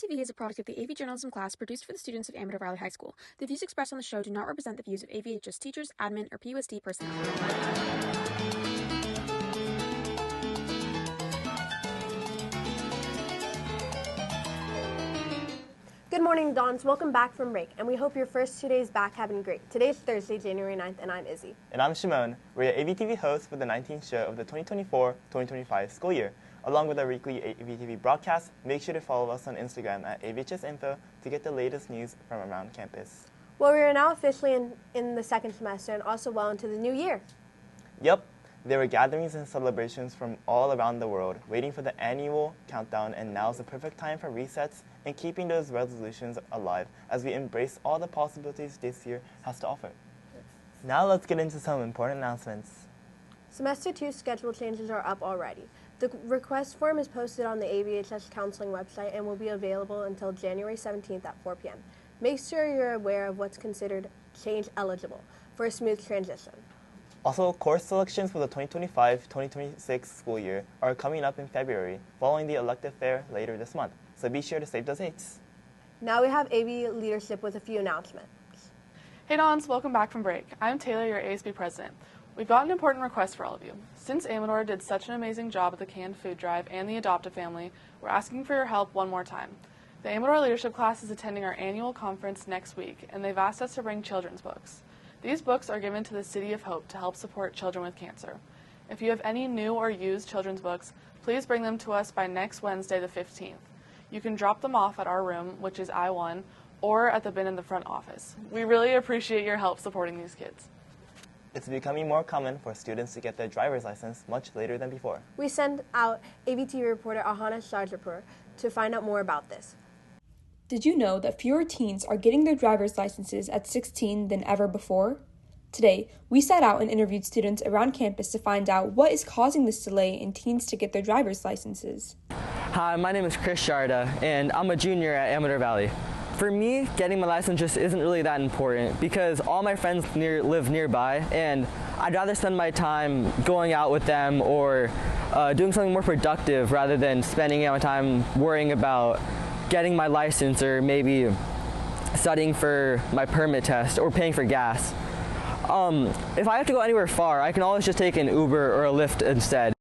TV is a product of the AV journalism class produced for the students of Amador Valley High School. The views expressed on the show do not represent the views of AVHS teachers, admin, or PUSD personnel. Good morning, Dons. Welcome back from break, and we hope your first 2 days back have been great. Today's Thursday, January 9th, and I'm Izzy. And I'm Shimon. We're your AVTV hosts for the 19th show of the 2024-2025 school year. Along with our weekly AVTV broadcast, make sure to follow us on Instagram at AVHSinfo to get the latest news from around campus. Well, we are now officially in the second semester and also well into the new year. Yep, there were gatherings and celebrations from all around the world, waiting for the annual countdown, and now's the perfect time for resets and keeping those resolutions alive as we embrace all the possibilities this year has to offer. Now let's get into some important announcements. Semester 2 schedule changes are up already. The request form is posted on the AVHS counseling website and will be available until January 17th at 4 p.m. Make sure you're aware of what's considered change eligible for a smooth transition. Also, course selections for the 2025-2026 school year are coming up in February, following the elective fair later this month, so be sure to save those dates. Now we have AV leadership with a few announcements. Hey Dons, welcome back from break. I'm Taylor, your ASB president. We've got an important request for all of you. Since Amador did such an amazing job at the canned food drive and the adoptive family, we're asking for your help one more time. The Amador leadership class is attending our annual conference next week, and they've asked us to bring children's books. These books are given to the City of Hope to help support children with cancer. If you have any new or used children's books, please bring them to us by next Wednesday the 15th. You can drop them off at our room, which is I-1, or at the bin in the front office. We really appreciate your help supporting these kids. It's becoming more common for students to get their driver's license much later than before. We send out AVT reporter Ahana Shajapur to find out more about this. Did you know that fewer teens are getting their driver's licenses at 16 than ever before? Today, we sat out and interviewed students around campus to find out what is causing this delay in teens to get their driver's licenses. Hi, my name is Chris Sharda, and I'm a junior at Amador Valley. For me, getting my license just isn't really that important because all my friends live nearby, and I'd rather spend my time going out with them or doing something more productive rather than spending my time worrying about getting my license or maybe studying for my permit test or paying for gas. If I have to go anywhere far, I can always just take an Uber or a Lyft instead.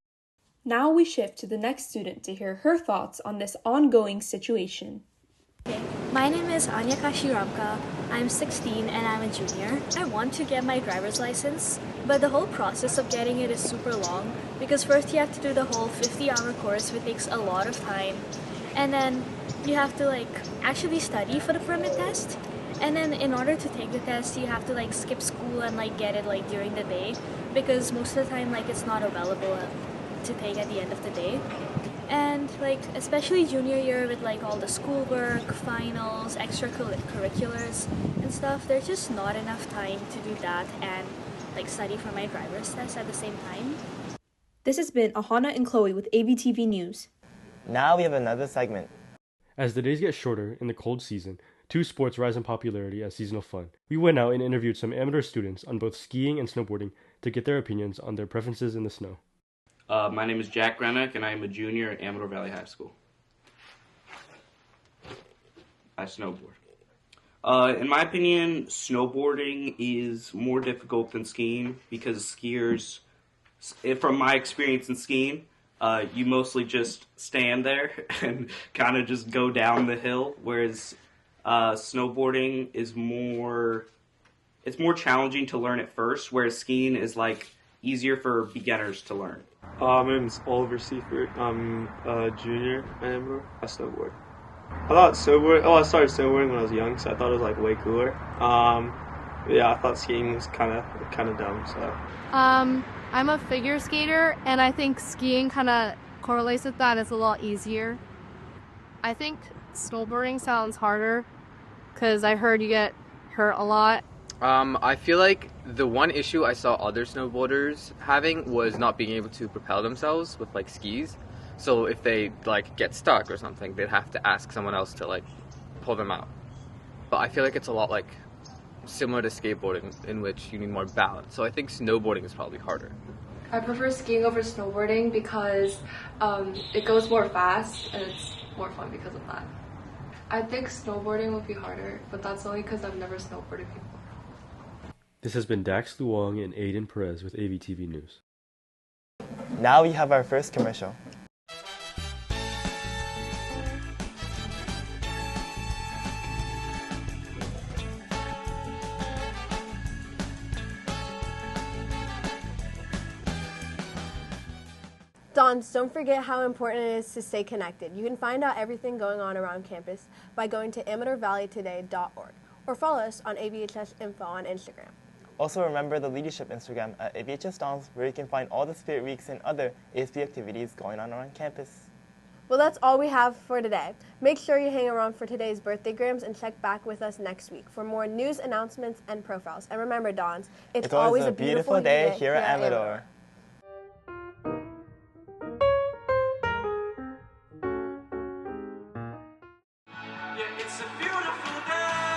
Now we shift to the next student to hear her thoughts on this ongoing situation. My name is Anya Kashiramka. I'm 16 and I'm a junior. I want to get my driver's license, but the whole process of getting it is super long because first you have to do the whole 50-hour course, which takes a lot of time, and then you have to actually study for the permit test, and then in order to take the test you have to skip school and get it during the day because most of the time it's not available to take at the end of the day. And especially junior year with all the schoolwork, finals, extracurriculars and stuff, there's just not enough time to do that and study for my driver's test at the same time. This has been Ahana and Chloe with AVTV News. Now we have another segment. As the days get shorter in the cold season, two sports rise in popularity as seasonal fun. We went out and interviewed some Amador students on both skiing and snowboarding to get their opinions on their preferences in the snow. My name is Jack Grenick, and I am a junior at Amador Valley High School. I snowboard. In my opinion, snowboarding is more difficult than skiing because skiers, from my experience in skiing, you mostly just stand there and kind of just go down the hill, whereas snowboarding is more challenging to learn at first, whereas skiing is easier for beginners to learn. My name is Oliver Seifert. I'm a junior at Amador. I snowboard. I started snowboarding when I was young, so I thought it was way cooler. I thought skiing was kind of dumb. So. I'm a figure skater, and I think skiing kind of correlates with that. It's a lot easier. I think snowboarding sounds harder because I heard you get hurt a lot. I feel like the one issue I saw other snowboarders having was not being able to propel themselves with skis. So if they get stuck or something, they'd have to ask someone else to pull them out. But I feel like it's a lot similar to skateboarding in which you need more balance. So I think snowboarding is probably harder. I prefer skiing over snowboarding because it goes more fast and it's more fun because of that. I think snowboarding would be harder, but that's only because I've never snowboarded before. This has been Dax Luong and Aiden Perez with AVTV News. Now we have our first commercial. Dons, don't forget how important it is to stay connected. You can find out everything going on around campus by going to amadorvalleytoday.org or follow us on AVHS Info on Instagram. Also remember the leadership Instagram at AVHS Dons, where you can find all the Spirit Weeks and other ASB activities going on around campus. Well, that's all we have for today. Make sure you hang around for today's birthday grams and check back with us next week for more news, announcements, and profiles. And remember, Dons, it's always a beautiful day here at Amador. Yeah, it's a beautiful day.